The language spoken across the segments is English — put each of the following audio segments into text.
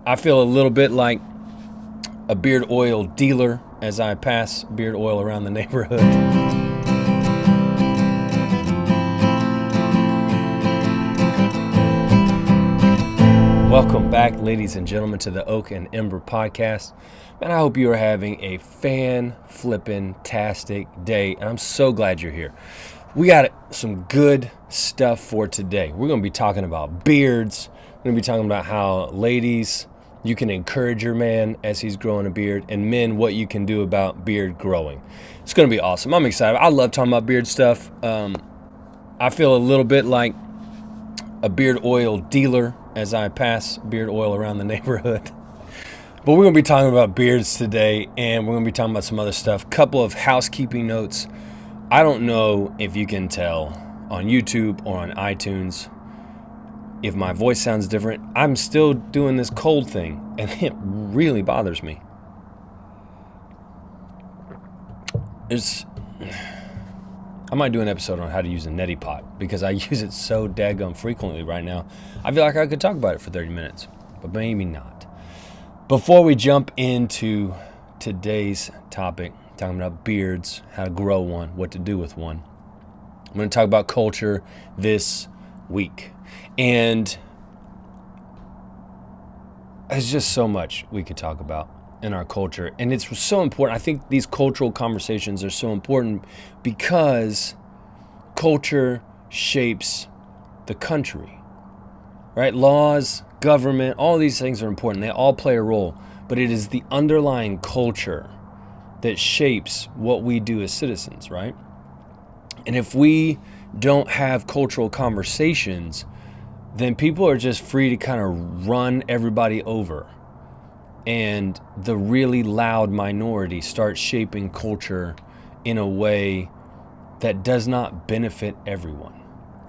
I feel a little bit like a beard oil dealer as I pass beard oil around the neighborhood. Welcome back, ladies and gentlemen, to the Oak and Ember podcast. Man, I hope you are having a fan-flippin'-tastic day, and I'm so glad you're here. We got some good stuff for today. We're going to be talking about beards. We're going to be talking about how, ladies, you can encourage your man as he's growing a beard, and men, what you can do about beard growing. It's going to be awesome. I'm excited. I love talking about beard stuff. I feel a little bit like a beard oil dealer as I pass beard oil around the neighborhood. But we're going to be talking about beards today, and we're going to be talking about some other stuff. Couple of housekeeping notes. I don't know if you can tell on YouTube or on iTunes if my voice sounds different. I'm still doing this cold thing, and it really bothers me. I might do an episode on how to use a neti pot because I use it so daggum frequently right now. I feel like I could talk about it for 30 minutes, but maybe not. Before we jump into today's topic, talking about beards, how to grow one, what to do with one, I'm going to talk about culture this week. And there's just so much we could talk about in our culture, and it's so important. I think these cultural conversations are so important because culture shapes the country, right? Laws, government, all these things are important. They all play a role, but it is the underlying culture that shapes what we do as citizens, right? And if we don't have cultural conversations, then people are just free to kind of run everybody over. And the really loud minority starts shaping culture in a way that does not benefit everyone,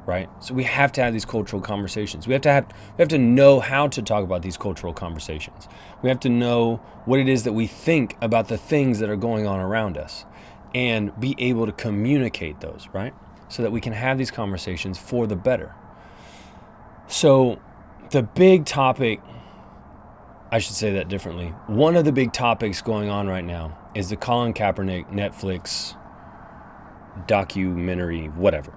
right? So we have to have these cultural conversations. We have to know how to talk about these cultural conversations. We have to know what it is that we think about the things that are going on around us and be able to communicate those, right? So that we can have these conversations for the better. So the big topic, I should say that differently. One of the big topics going on right now is the Colin Kaepernick Netflix documentary, whatever.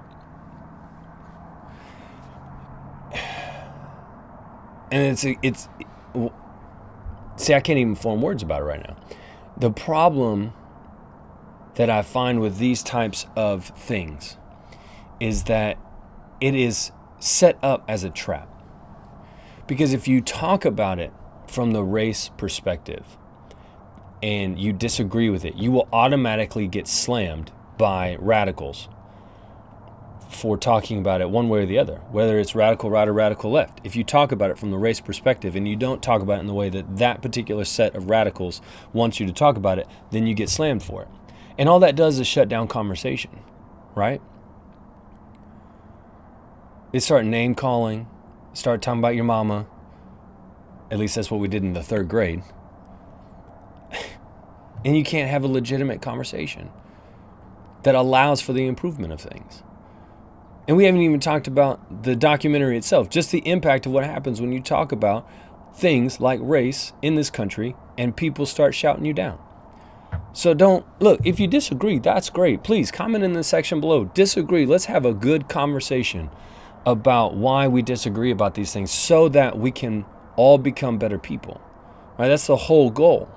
And see, I can't even form words about it right now. The problem that I find with these types of things is that it is set up as a trap. Because if you talk about it from the race perspective and you disagree with it, you will automatically get slammed by radicals for talking about it one way or the other, whether it's radical right or radical left. If you talk about it from the race perspective and you don't talk about it in the way that that particular set of radicals wants you to talk about it, then you get slammed for it. And all that does is shut down conversation, right? They start name calling, start talking about your mama. At least that's what we did in the third grade. And you can't have a legitimate conversation that allows for the improvement of things. And we haven't even talked about the documentary itself, just the impact of what happens when you talk about things like race in this country and people start shouting you down. So if you disagree, that's great. Please comment in the section below. Disagree. Let's have a good conversation about why we disagree about these things so that we can all become better people, right? That's the whole goal,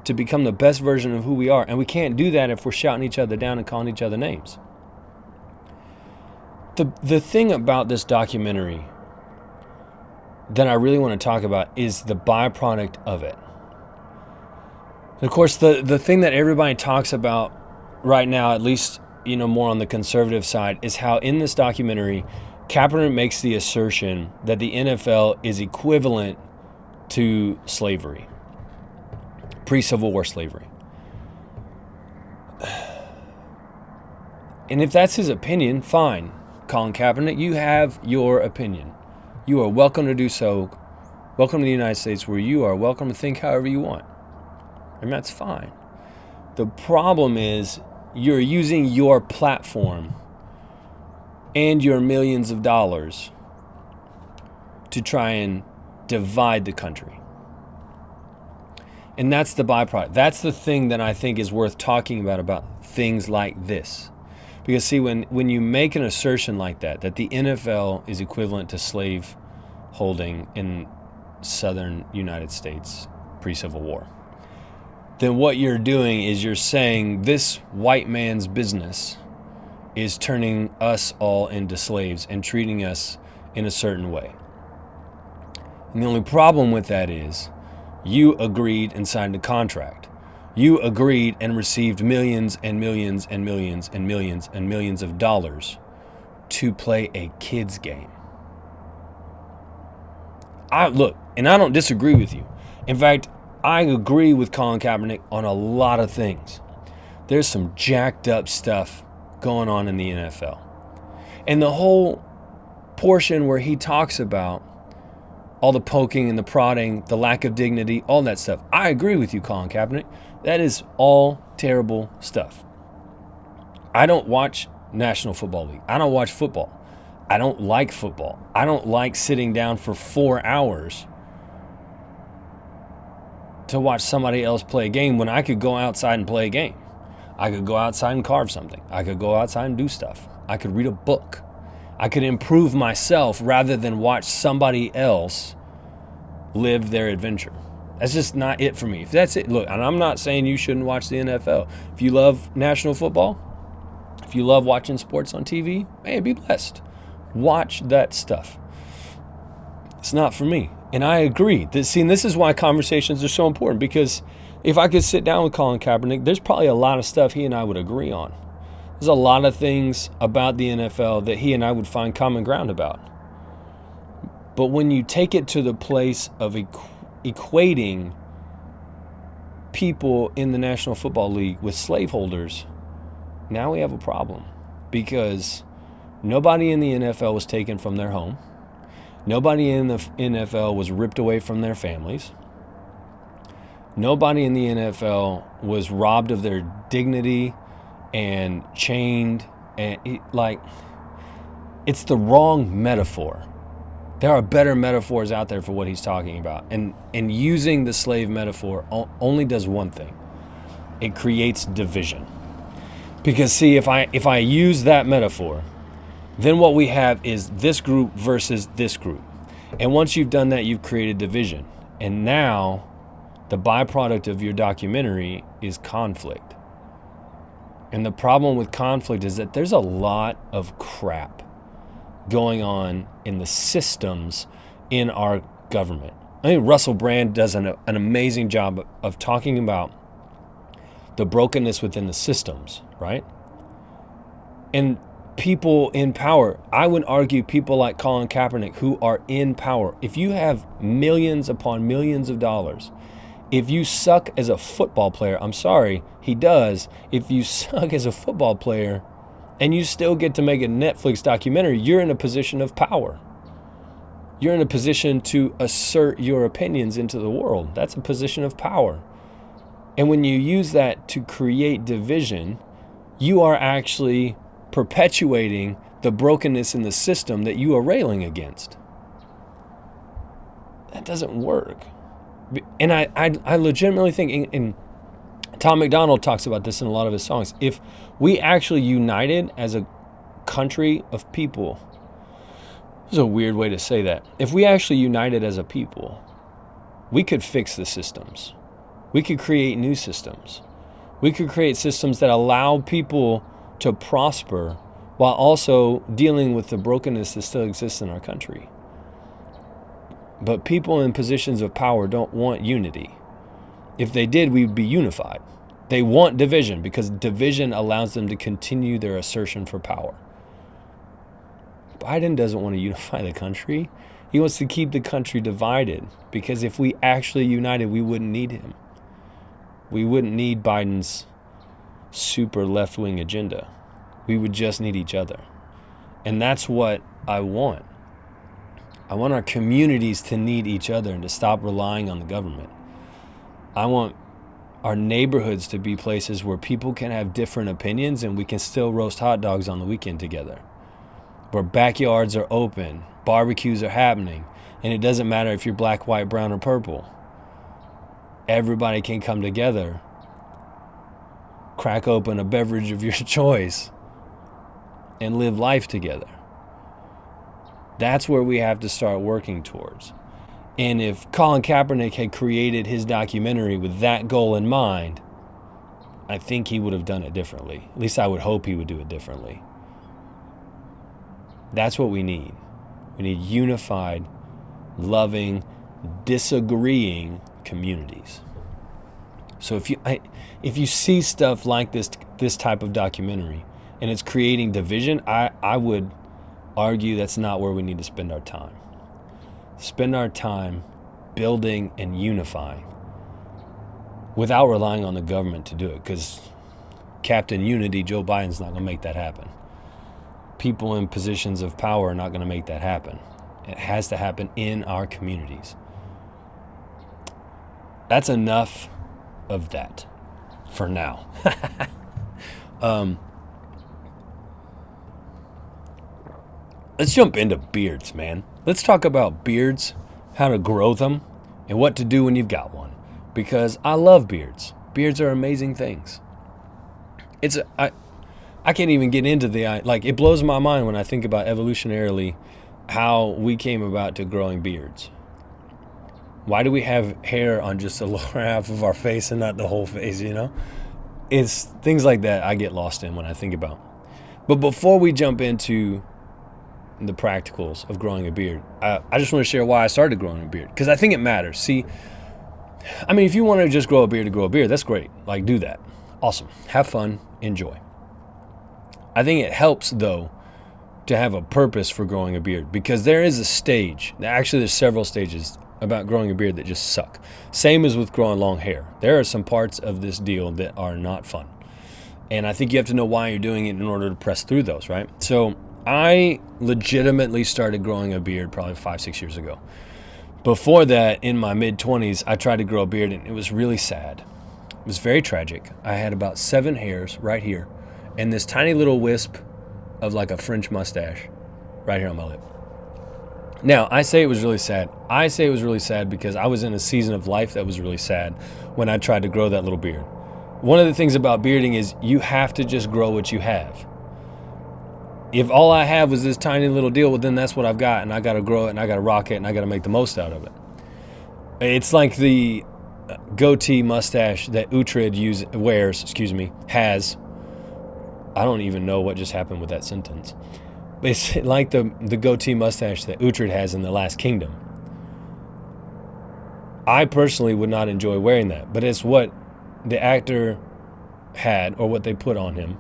to become the best version of who we are. And we can't do that if we're shouting each other down and calling each other names. The thing about this documentary that I really want to talk about is the byproduct of it. And of course, the thing that everybody talks about right now, at least, more on the conservative side, is how in this documentary, Kaepernick makes the assertion that the NFL is equivalent to slavery, pre-Civil War slavery. And if that's his opinion, fine. Colin Kaepernick, you have your opinion. You are welcome to do so. Welcome to the United States, where you are welcome to think however you want. And that's fine. The problem is you're using your platform and your millions of dollars to try and divide the country. And that's the byproduct. That's the thing that I think is worth talking about things like this. Because see, when you make an assertion like that the NFL is equivalent to slave holding in southern United States pre-Civil War, then what you're doing is you're saying this white man's business is turning us all into slaves and treating us in a certain way. And the only problem with that is you agreed and signed a contract. You agreed and received millions and millions and millions and millions and millions of dollars to play a kid's game. Look, and I don't disagree with you. In fact, I agree with Colin Kaepernick on a lot of things. There's some jacked up stuff going on in the NFL. And the whole portion where he talks about all the poking and the prodding, the lack of dignity, all that stuff. I agree with you, Colin Kaepernick. That is all terrible stuff. I don't watch National Football League. I don't watch football. I don't like football. I don't like sitting down for 4 hours to watch somebody else play a game when I could go outside and play a game. I could go outside and carve something. I could go outside and do stuff. I could read a book. I could improve myself rather than watch somebody else live their adventure. That's just not it for me. If that's it, look, and I'm not saying you shouldn't watch the NFL. If you love national football, if you love watching sports on TV, man, be blessed. Watch that stuff. It's not for me. And I agree. This is why conversations are so important, because if I could sit down with Colin Kaepernick, there's probably a lot of stuff he and I would agree on. There's a lot of things about the NFL that he and I would find common ground about. But when you take it to the place of equating people in the National Football League with slaveholders, now we have a problem, because nobody in the NFL was taken from their home. Nobody in the NFL was ripped away from their families. Nobody in the NFL was robbed of their dignity and chained. And it's the wrong metaphor. There are better metaphors out there for what he's talking about. And using the slave metaphor only does one thing. It creates division. Because see, if I use that metaphor, then what we have is this group versus this group. And once you've done that, you've created division. And now the byproduct of your documentary is conflict. And the problem with conflict is that there's a lot of crap going on in the systems in our government. I think Russell Brand does an amazing job of talking about the brokenness within the systems, right? And people in power, I would argue people like Colin Kaepernick who are in power. If you have millions upon millions of dollars, if you suck as a football player, I'm sorry, he does. If you suck as a football player and you still get to make a Netflix documentary, you're in a position of power. You're in a position to assert your opinions into the world. That's a position of power. And when you use that to create division, you are actually perpetuating the brokenness in the system that you are railing against. That doesn't work. And I legitimately think, and Tom McDonald talks about this in a lot of his songs, if we actually united as a country of people, this is a weird way to say that. If we actually united as a people, we could fix the systems. We could create new systems. We could create systems that allow people to prosper while also dealing with the brokenness that still exists in our country. But people in positions of power don't want unity. If they did, we would be unified. They want division because division allows them to continue their assertion for power. Biden doesn't want to unify the country. He wants to keep the country divided, because if we actually united, we wouldn't need him. We wouldn't need Biden's super left-wing agenda. We would just need each other. And that's what I want. I want our communities to need each other and to stop relying on the government. I want our neighborhoods to be places where people can have different opinions and we can still roast hot dogs on the weekend together. Where backyards are open, barbecues are happening, and it doesn't matter if you're black, white, brown, or purple. everybody can come together, crack open a beverage of your choice, and live life together. That's where we have to start working towards. And if Colin Kaepernick had created his documentary with that goal in mind, I think he would have done it differently. At least I would hope he would do it differently. That's what we need. We need unified, loving, disagreeing communities. So if you see stuff like this type of documentary and it's creating division, I would argue that's not where we need to spend our time. Spend our time building and unifying without relying on the government to do it, because Captain Unity, Joe Biden's not going to make that happen. People in positions of power are not going to make that happen. It has to happen in our communities. That's enough of that for now. Let's jump into beards, man. Let's talk about beards, how to grow them, and what to do when you've got one. Because I love beards. Beards are amazing things. I can't even get into it blows my mind when I think about evolutionarily how we came about to growing beards. Why do we have hair on just the lower half of our face and not the whole face, It's things like that I get lost in when I think about. But before we jump into the practicals of growing a beard, I just want to share why I started growing a beard, because I think it matters. See, if you want to just grow a beard to grow a beard, that's great. Do that. Awesome. Have fun. Enjoy. I think it helps, though, to have a purpose for growing a beard, because there is a stage. Actually, there's several stages about growing a beard that just suck. Same as with growing long hair. There are some parts of this deal that are not fun. And I think you have to know why you're doing it in order to press through those, right? So I legitimately started growing a beard probably 5-6 years ago. Before that, in my mid-20s, I tried to grow a beard, and it was really sad. It was very tragic. I had about 7 hairs right here, and this tiny little wisp of like a French mustache right here on my lip. Now, I say it was really sad. I say it was really sad because I was in a season of life that was really sad when I tried to grow that little beard. One of the things about bearding is you have to just grow what you have. If all I have was this tiny little deal, well, then that's what I've got, and I got to grow it, and I got to rock it, and I got to make the most out of it. It's like the goatee mustache that Uhtred has. I don't even know what just happened with that sentence. It's like the goatee mustache that Uhtred has in The Last Kingdom. I personally would not enjoy wearing that, but it's what the actor had, or what they put on him.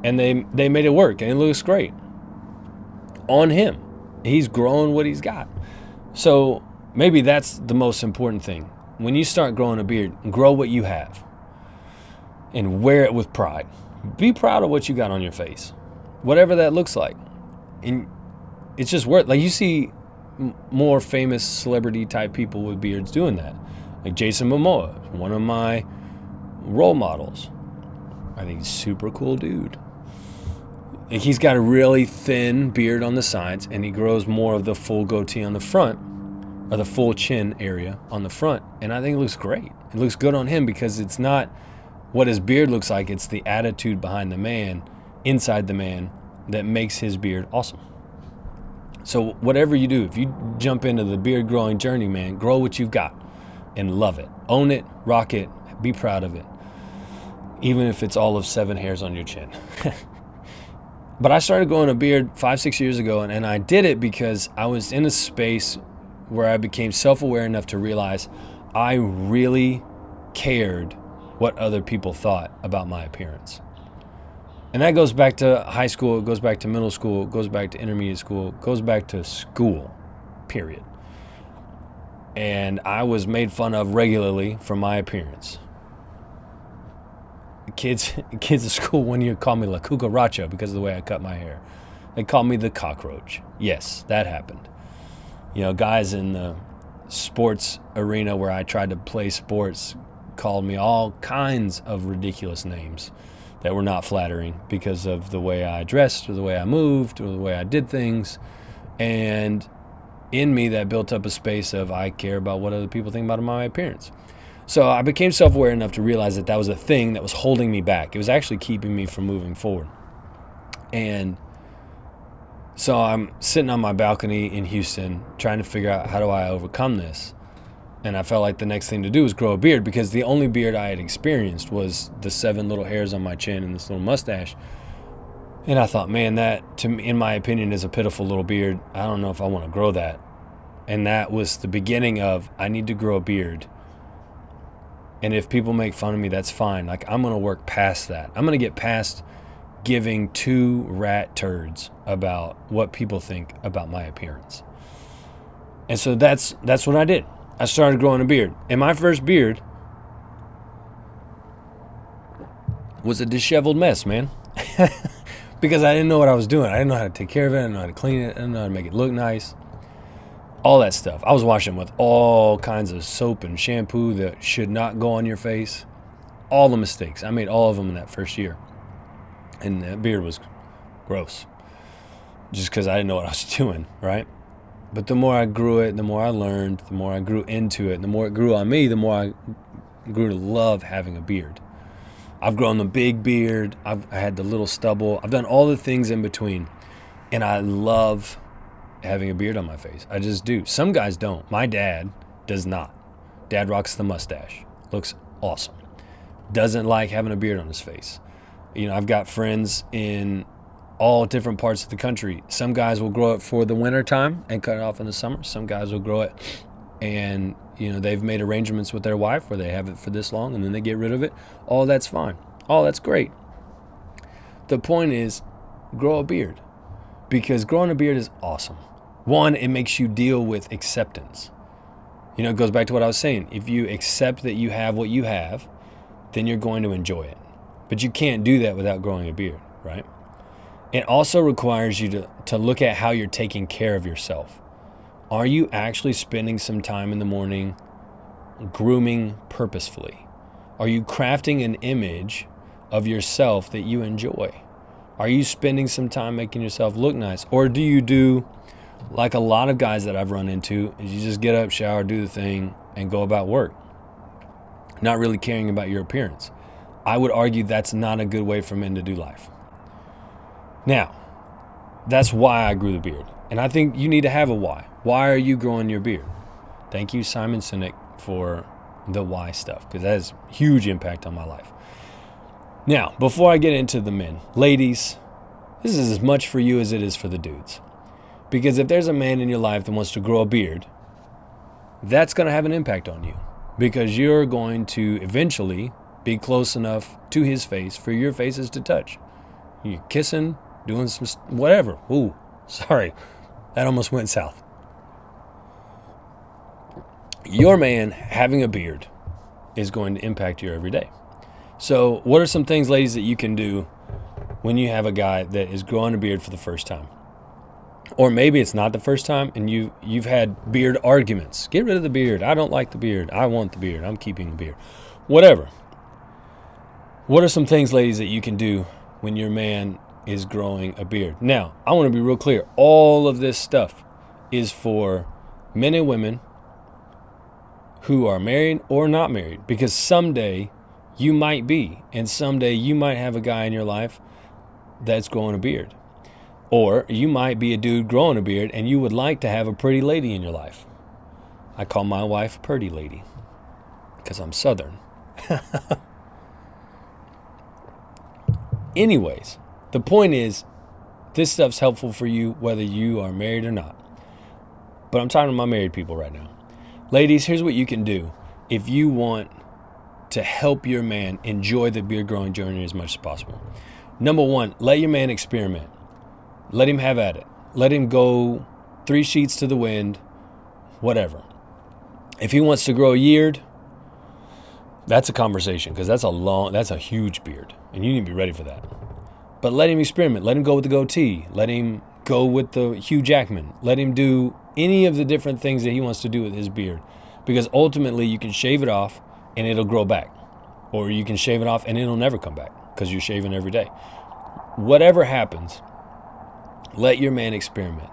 And they made it work, and it looks great on him. He's growing what he's got. So maybe that's the most important thing. When you start growing a beard, grow what you have and wear it with pride. Be proud of what you got on your face, whatever that looks like. And it's just worth, you see more famous celebrity type people with beards doing that. Like Jason Momoa, one of my role models. I think he's a super cool dude. Like, he's got a really thin beard on the sides, and he grows more of the full goatee on the front, or the full chin area on the front. And I think it looks great. It looks good on him because it's not what his beard looks like. It's the attitude behind the man, inside the man, that makes his beard awesome. So whatever you do, if you jump into the beard growing journey, man, grow what you've got and love it. Own it, rock it, be proud of it. Even if it's all of 7 hairs on your chin. But I started growing a beard 5-6 years ago, and I did it because I was in a space where I became self-aware enough to realize I really cared what other people thought about my appearance. And that goes back to high school, it goes back to middle school, it goes back to intermediate school, it goes back to school, period. And I was made fun of regularly for my appearance. Kids at school one year called me La Cucaracha because of the way I cut my hair. They called me the cockroach. Yes, that happened. Guys in the sports arena where I tried to play sports called me all kinds of ridiculous names that were not flattering because of the way I dressed or the way I moved or the way I did things. And in me, that built up a space of I care about what other people think about my appearance. So I became self-aware enough to realize that that was a thing that was holding me back. It was actually keeping me from moving forward. And so I'm sitting on my balcony in Houston trying to figure out, how do I overcome this? And I felt like the next thing to do was grow a beard, because the only beard I had experienced was the 7 little hairs on my chin and this little mustache. And I thought, man, that, to me, in my opinion, is a pitiful little beard. I don't know if I want to grow that. And that was the beginning of, I need to grow a beard. And if people make fun of me, that's fine. Like, I'm going to work past that. I'm going to get past giving 2 rat turds about what people think about my appearance. And so that's what I did. I started growing a beard. And my first beard was a disheveled mess, man. Because I didn't know what I was doing. I didn't know how to take care of it. I didn't know how to clean it. I didn't know how to make it look nice. All that stuff. I was washing with all kinds of soap and shampoo that should not go on your face. All the mistakes. I made all of them in that first year. And that beard was gross. Just because I didn't know what I was doing, right? But the more I grew it, the more I learned, the more I grew into it, the more it grew on me, the more I grew to love having a beard. I've grown the big beard. I had the little stubble. I've done all the things in between. And I love having a beard on my face. I just do. Some guys don't. My dad does not. Dad rocks the mustache. Looks awesome. Doesn't like having a beard on his face. You know, I've got friends in all different parts of the country. Some guys will grow it for the winter time and cut it off in the summer. Some guys will grow it and, you know, they've made arrangements with their wife where they have it for this long and then they get rid of it. All that's fine. All that's great. The point is, grow a beard, because growing a beard is awesome. One, it makes you deal with acceptance. You know, it goes back to what I was saying. If you accept that you have what you have, then you're going to enjoy it. But you can't do that without growing a beard, right? It also requires you to look at how you're taking care of yourself. Are you actually spending some time in the morning grooming purposefully? Are you crafting an image of yourself that you enjoy? Are you spending some time making yourself look nice? Or do you do like a lot of guys that I've run into, is you just get up, shower, do the thing, and go about work, not really caring about your appearance? I would argue that's not a good way for men to do life. Now, that's why I grew the beard. And I think you need to have a why. Why are you growing your beard? Thank you, Simon Sinek, for the why stuff, because that has huge impact on my life. Now, before I get into the men, ladies, this is as much for you as it is for the dudes. Because if there's a man in your life that wants to grow a beard, that's going to have an impact on you, because you're going to eventually be close enough to his face for your faces to touch. You're kissing, doing some whatever. Ooh, sorry. That almost went south. Your man having a beard is going to impact you every day. So what are some things, ladies, that you can do when you have a guy that is growing a beard for the first time? Or maybe it's not the first time and you've had beard arguments. Get rid of the beard. I don't like the beard. I want the beard. I'm keeping the beard. Whatever. What are some things, ladies, that you can do when your man is growing a beard? Now, I want to be real clear. All of this stuff is for men and women who are married or not married, because someday you might be, and someday you might have a guy in your life that's growing a beard. Or you might be a dude growing a beard and you would like to have a pretty lady in your life. I call my wife Purdy Lady because I'm Southern. Anyways, the point is, this stuff's helpful for you whether you are married or not. But I'm talking to my married people right now. Ladies, here's what you can do if you want to help your man enjoy the beard growing journey as much as possible. Number one, let your man experiment. Let him have at it. Let him go 3 sheets to the wind, whatever. If he wants to grow a beard, that's a conversation, because that's a huge beard, and you need to be ready for that. But let him experiment. Let him go with the goatee. Let him go with the Hugh Jackman. Let him do any of the different things that he wants to do with his beard, because ultimately you can shave it off and it'll grow back, or you can shave it off and it'll never come back because you're shaving every day. Whatever happens, let your man experiment.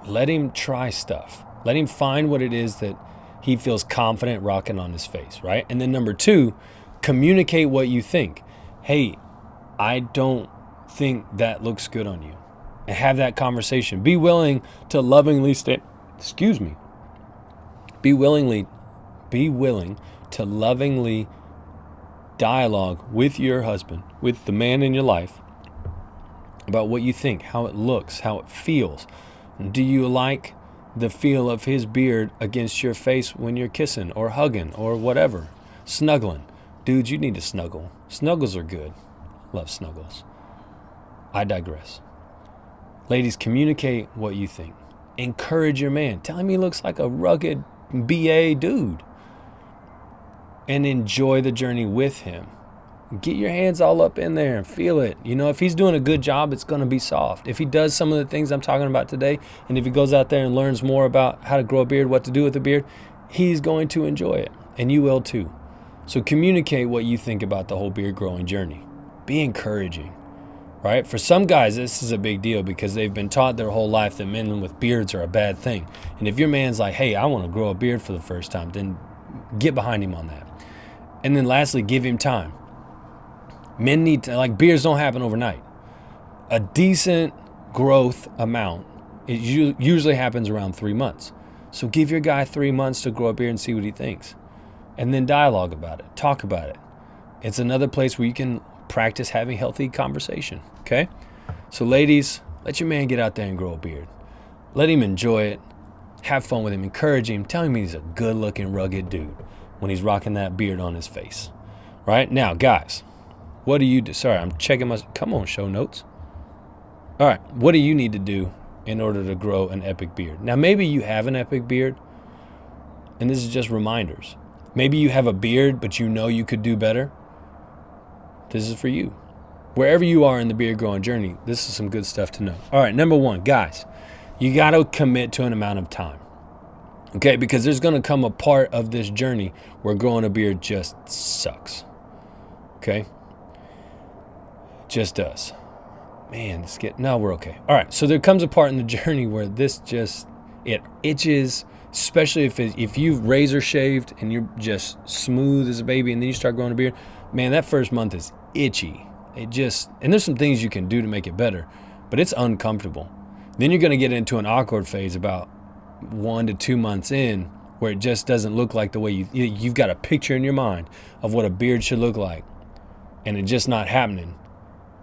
Let him try stuff. Let him find what it is that he feels confident rocking on his face, right? And then number 2, communicate what you think. Hey, I don't think that looks good on you. And have that conversation. Be willing to lovingly Be willing to lovingly dialogue with your husband, with the man in your life, about what you think, how it looks, how it feels. Do you like the feel of his beard against your face when you're kissing or hugging or whatever? Snuggling. Dudes, you need to snuggle. Snuggles are good. Love snuggles. I digress. Ladies, communicate what you think. Encourage your man. Tell him he looks like a rugged BA dude. And enjoy the journey with him. Get your hands all up in there and feel it. You know, if he's doing a good job, it's going to be soft. If he does some of the things I'm talking about today, and if he goes out there and learns more about how to grow a beard, what to do with a beard, he's going to enjoy it. And you will too. So communicate what you think about the whole beard growing journey. Be encouraging, right? For some guys, this is a big deal because they've been taught their whole life that men with beards are a bad thing. And if your man's like, hey, I want to grow a beard for the first time, then get behind him on that. And then lastly, give him time. Men need to, beards don't happen overnight. A decent growth amount, it usually happens around 3 months. So give your guy 3 months to grow a beard and see what he thinks. And then dialogue about it, talk about it. It's another place where you can practice having healthy conversation, okay? So ladies, let your man get out there and grow a beard. Let him enjoy it. Have fun with him, encourage him, tell him he's a good looking, rugged dude when he's rocking that beard on his face, right? Now, guys, what do you do? Sorry, I'm checking come on, show notes. All right, what do you need to do in order to grow an epic beard? Now, maybe you have an epic beard, and this is just reminders. Maybe you have a beard, but you know you could do better. This is for you. Wherever you are in the beard growing journey, this is some good stuff to know. All right, number 1, guys, you got to commit to an amount of time. Okay, because there's going to come a part of this journey where growing a beard just sucks. Okay? Just does. Man, we're okay. All right, so there comes a part in the journey where it itches, especially if you've razor shaved and you're just smooth as a baby and then you start growing a beard. Man, that first month is itchy. And there's some things you can do to make it better, but it's uncomfortable. Then you're going to get into an awkward phase about 1 to 2 months in where it just doesn't look like the way you've got a picture in your mind of what a beard should look like, and it's just not happening,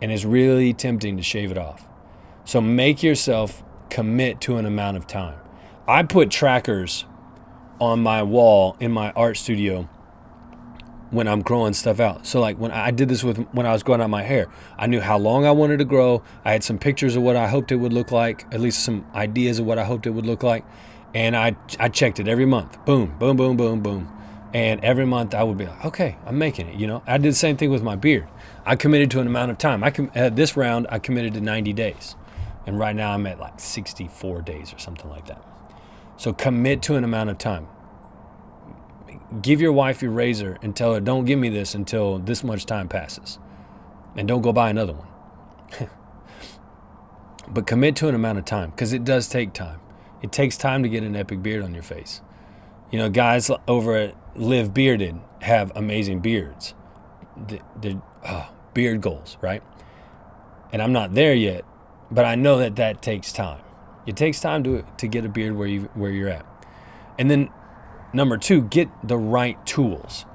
and it's really tempting to shave it off. So make yourself commit to an amount of time. I put trackers on my wall in my art studio when I'm growing stuff out. So like when I did this when I was growing out my hair, I knew how long I wanted to grow. I had some pictures of what I hoped it would look like, at least some ideas of what I hoped it would look like. And I checked it every month. Boom, boom, boom, boom, boom. And every month I would be like, okay, I'm making it, you know. I did the same thing with my beard. I committed to an amount of time. This round, I committed to 90 days. And right now I'm at like 64 days or something like that. So commit to an amount of time. Give your wife your razor and tell her, don't give me this until this much time passes. And don't go buy another one. But commit to an amount of time, because it does take time. It takes time to get an epic beard on your face. You know, guys over at Live Bearded have amazing beards. They're beard goals, right? And I'm not there yet, but I know that takes time. It takes time to get a beard where you're at. And then number 2, get the right tools.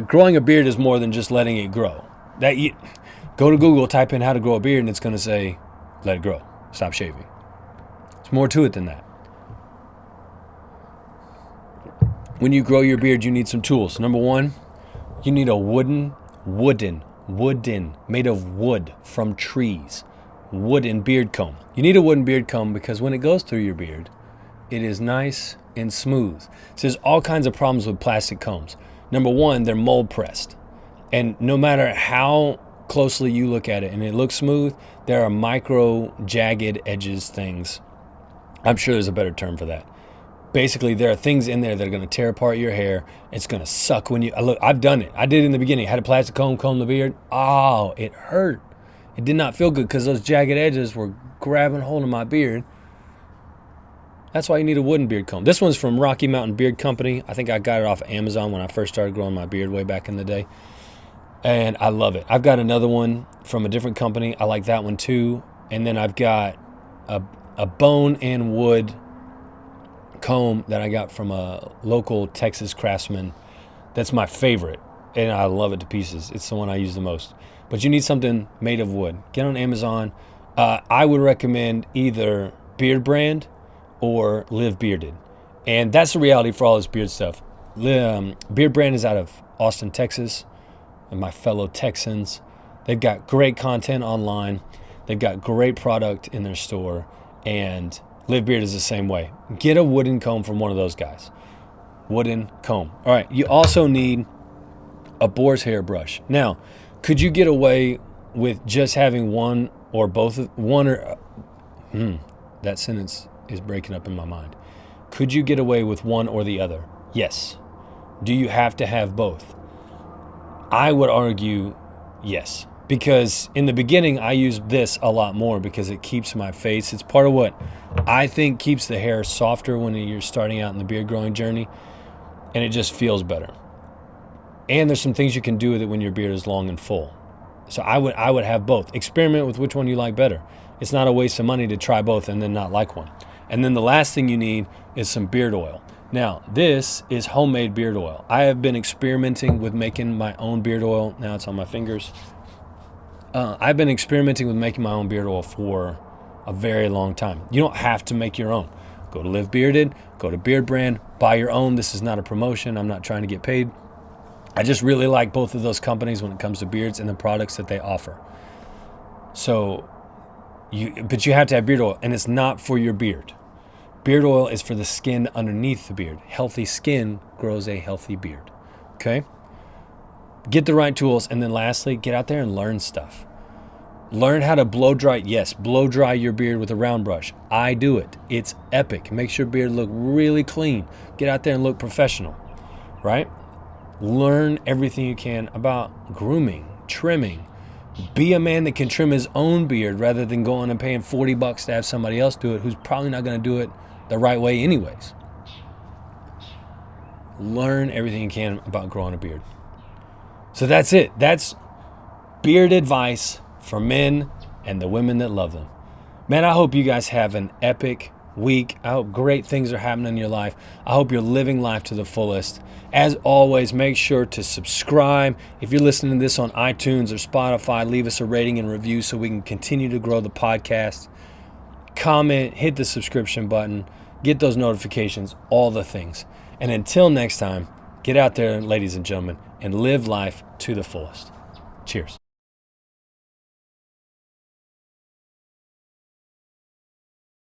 Growing a beard is more than just letting it grow. Go to Google, type in how to grow a beard, and it's going to say, let it grow. Stop shaving. There's more to it than that. When you grow your beard, you need some tools. Number 1, you need a wooden, made of wood from trees, wooden beard comb. You need a wooden beard comb because when it goes through your beard, it is nice and smooth. So there's all kinds of problems with plastic combs. Number 1, they're mold pressed. And no matter how closely you look at it and it looks smooth, there are micro jagged edges things. I'm sure there's a better term for that. Basically, there are things in there that are going to tear apart your hair. It's going to suck when look. I've done it. I did it in the beginning. I had a plastic comb the beard. Oh, it hurt. It did not feel good because those jagged edges were grabbing hold of my beard. That's why you need a wooden beard comb. This one's from Rocky Mountain Beard Company. I think I got it off Amazon when I first started growing my beard way back in the day. And I love it. I've got another one from a different company. I like that one too. And then I've got a bone and wood comb that I got from a local Texas craftsman. That's my favorite. And I love it to pieces. It's the one I use the most. But you need something made of wood. Get on Amazon. I would recommend either Beard Brand or Live Bearded. And that's the reality for all this beard stuff. Beard Brand is out of Austin, Texas. And my fellow Texans. They've got great content online. They've got great product in their store. And Live Beard is the same way. Get a wooden comb from one of those guys. Wooden comb. All right. You also need a boar's hair brush. Now, could you get away with just having one or both? That sentence is breaking up in my mind. Could you get away with one or the other? Yes. Do you have to have both? I would argue yes. Because in the beginning, I used this a lot more because it keeps my face. It's part of what I think keeps the hair softer when you're starting out in the beard growing journey. And it just feels better. And there's some things you can do with it when your beard is long and full. So I would have both. Experiment with which one you like better. It's not a waste of money to try both and then not like one. And then the last thing you need is some beard oil. Now, this is homemade beard oil. I have been experimenting with making my own beard oil. Now it's on my fingers. I've been experimenting with making my own beard oil for a very long time. You don't have to make your own. Go to Live Bearded, go to Beard Brand, buy your own. This is not a promotion. I'm not trying to get paid. I just really like both of those companies when it comes to beards and the products that they offer. So, but you have to have beard oil, and it's not for your beard. Beard oil is for the skin underneath the beard. Healthy skin grows a healthy beard. Okay? Get the right tools, and then lastly, get out there and learn stuff. Learn how to blow dry. Yes, blow dry your beard with a round brush. I do it. It's epic. Makes your beard look really clean. Get out there and look professional, right? Learn everything you can about grooming, trimming. Be a man that can trim his own beard rather than going and paying $40 to have somebody else do it who's probably not going to do it the right way anyways. Learn everything you can about growing a beard. So that's it. That's beard advice for men and the women that love them. Man, I hope you guys have an epic week. I hope great things are happening in your life. I hope you're living life to the fullest. As always, make sure to subscribe. If you're listening to this on iTunes or Spotify, leave us a rating and review so we can continue to grow the podcast. Comment, hit the subscription button, get those notifications, all the things. And until next time, get out there, ladies and gentlemen, and live life to the fullest. Cheers.